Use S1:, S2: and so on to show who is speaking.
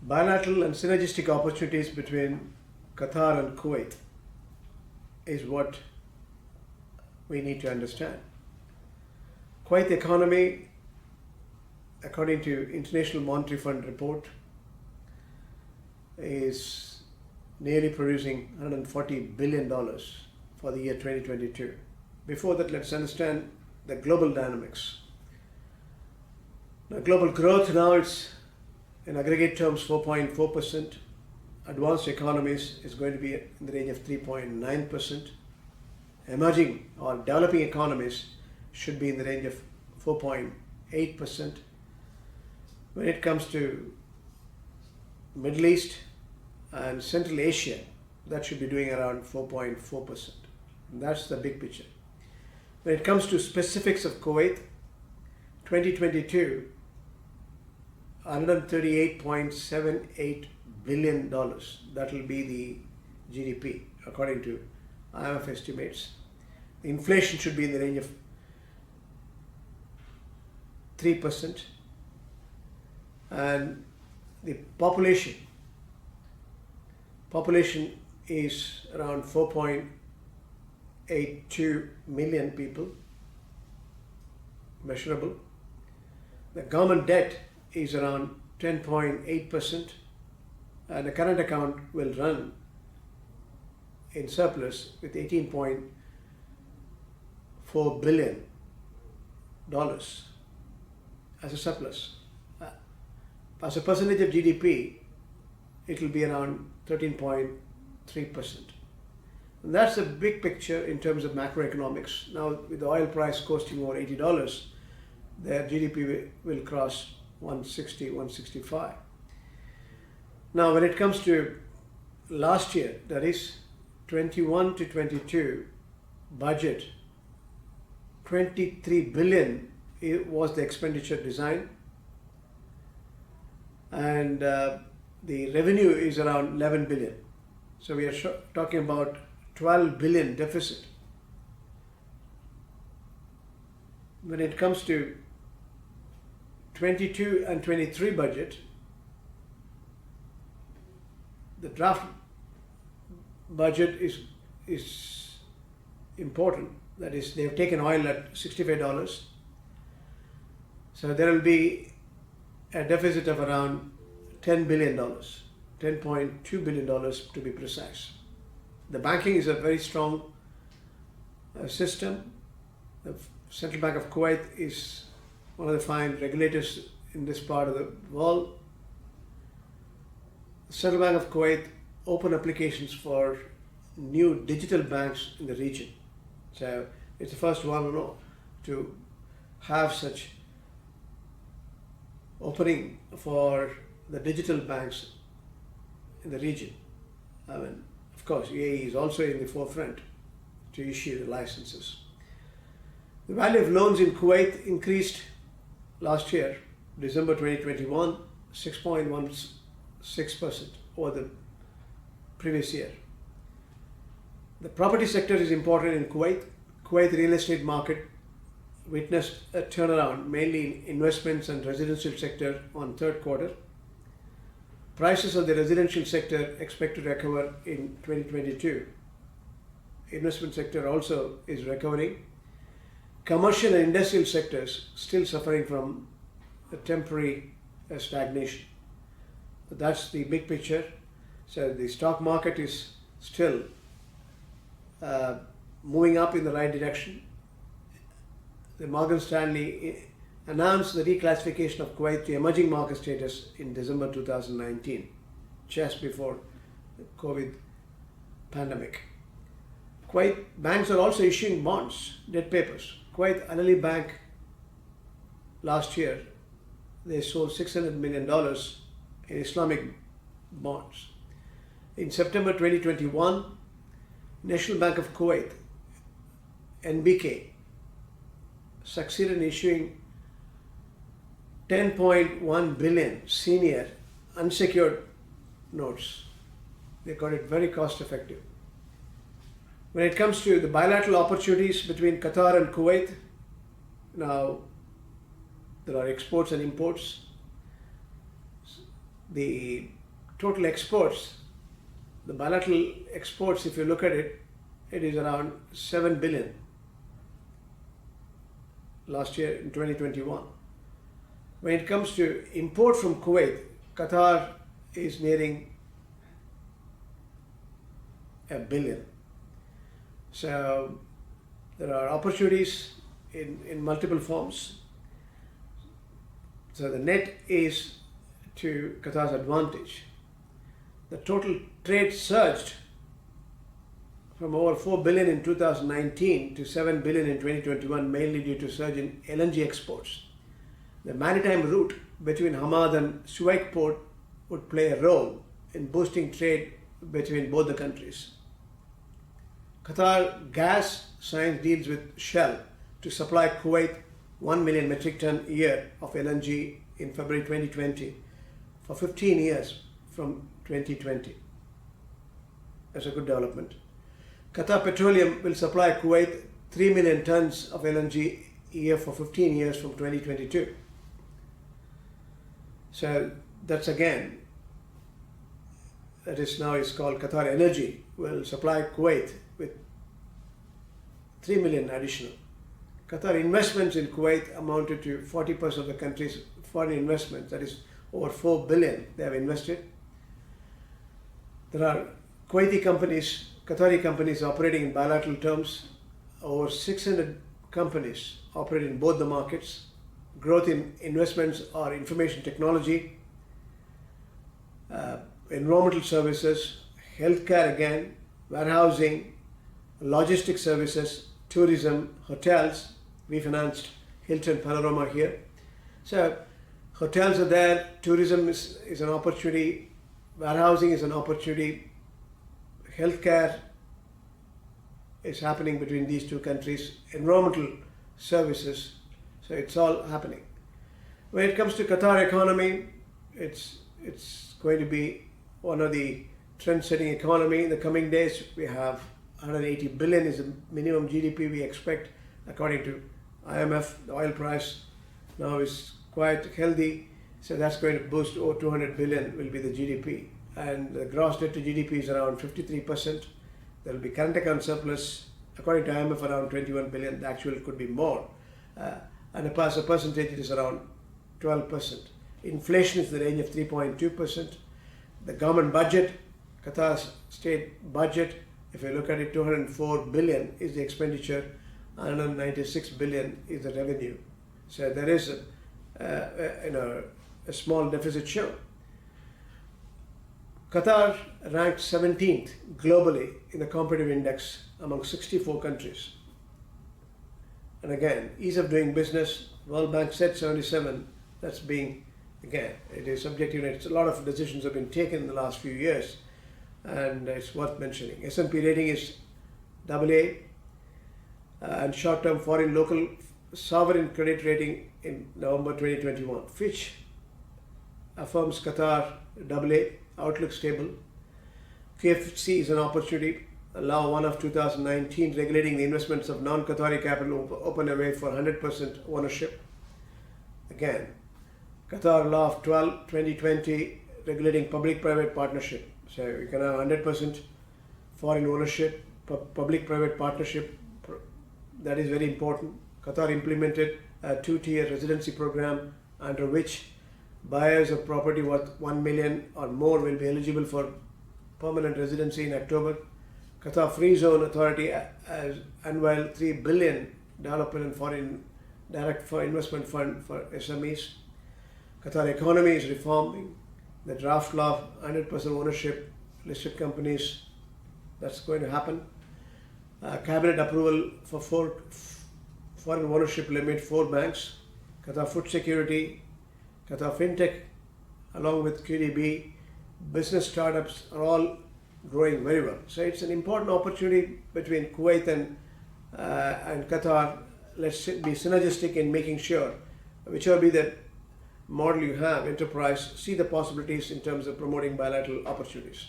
S1: Bilateral and synergistic opportunities between Qatar and Kuwait is what we need to understand. Kuwait economy, according to International Monetary Fund report, is nearly producing $140 billion for the year 2022. Before that, let's understand the global dynamics. Now, global growth now it's in aggregate terms 4.4%. Advanced economies is going to be in the range of 3.9%. Emerging or developing economies should be in the range of 4.8%. When it comes to Middle East and Central Asia, that should be doing around 4.4%. That's the big picture. When it comes to specifics of Kuwait, 2022, $138.78 billion. That will be the GDP according to IMF estimates. The inflation should be in the range of 3%, and the population is around 4.82 million people, measurable. The government debt is around 10.8%, and the current account will run in surplus with $18.4 billion as a surplus. As a percentage of GDP, it will be around 13.3%. And that's the big picture in terms of macroeconomics. Now, with the oil price costing over $80, their GDP will cross 160, 165. Now, when it comes to last year, that is 21 to 22 budget, 23 billion was the expenditure design, and the revenue is around 11 billion. So we are talking about 12 billion deficit. When it comes to 22 and 23 budget, the draft budget is important. That is, they have taken oil at $65. So there will be a deficit of around $10 billion, $10.2 billion to be precise. The banking is a very strong system. The Central Bank of Kuwait is one of the fine regulators in this part of the world. The Central Bank of Kuwait opened applications for new digital banks in the region. So it's the first one to have such opening for the digital banks in the region. I mean, of course, UAE is also in the forefront to issue the licenses. The value of loans in Kuwait increased last year, December 2021, 6.16% over the previous year. The property sector is important in Kuwait. Kuwait real estate market witnessed a turnaround, mainly in investments and residential sector on third quarter. Prices of the residential sector expect to recover in 2022. Investment sector also is recovering. Commercial and industrial sectors still suffering from a temporary stagnation. But that's the big picture. So the stock market is still moving up in the right direction. The Morgan Stanley announced the reclassification of Kuwait to emerging market status in December 2019, just before the COVID pandemic. Kuwait banks are also issuing bonds, debt papers. Kuwait Al Ahli Bank last year, they sold $600 million in Islamic bonds. In September 2021, National Bank of Kuwait, NBK, succeeded in issuing 10.1 billion senior unsecured notes. They got it very cost effective. When it comes to the bilateral opportunities between Qatar and Kuwait, Now, there are exports and imports. The total exports, the bilateral exports, if you look at it, it is around 7 billion last year in 2021. When it comes to import from Kuwait, Qatar is nearing $1 billion. So there are opportunities in multiple forms. So the net is to Qatar's advantage. The total trade surged from over 4 billion in 2019 to 7 billion in 2021, mainly due to surge in LNG exports. The maritime route between Hamad and Suwaiq port would play a role in boosting trade between both the countries. Qatar Gas signed deals with Shell to supply Kuwait 1 million metric ton a year of LNG in February 2020 for 15 years from 2020. That's a good development. Qatar Petroleum will supply Kuwait 3 million tons of LNG a year for 15 years from 2022. So that's again, that is now is called Qatar Energy, will supply Kuwait with 3 million additional. Qatar investments in Kuwait amounted to 40% of the country's foreign investments, that is over 4 billion they have invested. There are Kuwaiti companies, Qatari companies operating in bilateral terms, over 600 companies operate in both the markets. Growth in investments are information technology, environmental services, healthcare again, warehousing, logistic services, tourism, hotels. We financed Hilton Panorama here. So hotels are there, tourism is an opportunity, warehousing is an opportunity, healthcare is happening between these two countries, environmental services, so it's all happening. When it comes to Qatar economy, it's going to be one of the trend-setting economy in the coming days. We have 180 billion is the minimum GDP we expect according to IMF. The oil price now is quite healthy, so that's going to boost. Over 200 billion will be the GDP, and the gross debt to GDP is around 53%. There will be current account surplus according to IMF around 21 billion. The actual could be more, and the percentage is around 12%. Inflation is in the range of 3.2%. The government budget, Qatar's state budget, if you look at it, 204 billion is the expenditure, 196 billion is the revenue. So there is a small deficit shown. Qatar ranked 17th globally in the competitive index among 64 countries. And again, ease of doing business, World Bank said 77, that's being, again, it is subjective. It's a lot of decisions have been taken in the last few years, and it's worth mentioning. S&P rating is AA, and short-term foreign local sovereign credit rating in November 2021. Fitch affirms Qatar AA, outlook stable. QFC is an opportunity. Law 1 of 2019 regulating the investments of non-Qatari capital open a way for 100% ownership. Again, Qatar Law of 12 2020 regulating public-private partnership. So you can have 100% foreign ownership, public-private partnership. That is very important. Qatar implemented a two-tier residency program under which buyers of property worth 1 million or more will be eligible for permanent residency in October. Qatar Free Zone Authority has unveiled $3 billion development and foreign direct investment fund for SMEs. Qatar economy is reforming. The draft law of 100% ownership listed companies, that's going to happen. Cabinet approval for foreign ownership limit 4 banks. Qatar Food Security, Qatar FinTech, along with QDB, business startups are all growing very well. So it's an important opportunity between Kuwait and Qatar. Let's be synergistic in making sure, whichever be the model you have, enterprise, see the possibilities in terms of promoting bilateral opportunities.